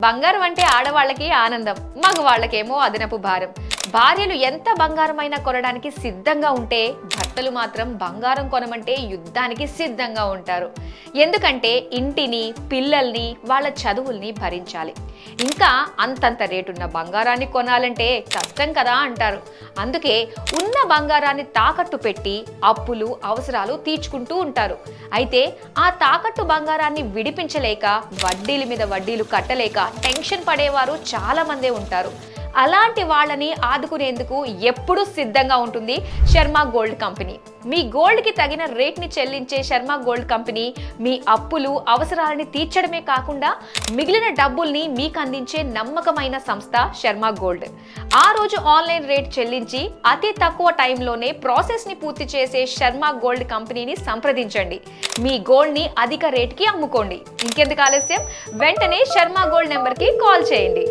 బంగారం అంటే ఆడవాళ్ళకి ఆనందం, మగవాళ్ళకేమో అదనపు భారం. భార్యలు ఎంత బంగారమైనా కొనడానికి సిద్ధంగా ఉంటే భర్తలు మాత్రం బంగారం కొనమంటే యుద్ధానికి సిద్ధంగా ఉంటారు. ఎందుకంటే ఇంటిని, పిల్లల్ని, వాళ్ళ చదువుల్ని భరించాలి. ఇంకా అంతంత రేటున్న బంగారాన్ని కొనాలంటే కష్టం కదా అంటారు. అందుకే ఉన్న బంగారాన్ని తాకట్టు పెట్టి అప్పులు, అవసరాలు తీర్చుకుంటూ ఉంటారు. అయితే ఆ తాకట్టు బంగారాన్ని విడిపించలేక, వడ్డీల మీద వడ్డీలు కట్టలేక టెన్షన్ పడేవారు చాలా మందే ఉంటారు. అలాంటి వాళ్ళని ఆదుకునేందుకు ఎప్పుడూ సిద్ధంగా ఉంటుంది శర్మ గోల్డ్ కంపెనీ. మీ గోల్డ్కి తగిన రేట్ని చెల్లించే శర్మ గోల్డ్ కంపెనీ మీ అప్పులు, అవసరాలని తీర్చడమే కాకుండా మిగిలిన డబ్బుల్ని మీకు అందించే నమ్మకమైన సంస్థ శర్మ గోల్డ్. ఆ రోజు ఆన్లైన్ రేట్ చెల్లించి అతి తక్కువ టైంలోనే ప్రాసెస్ని పూర్తి చేసే శర్మ గోల్డ్ కంపెనీని సంప్రదించండి. మీ గోల్డ్ని అధిక రేట్కి అమ్ముకోండి. ఇంకెందుకు ఆలస్యం, వెంటనే శర్మ గోల్డ్ నెంబర్కి కాల్ చేయండి.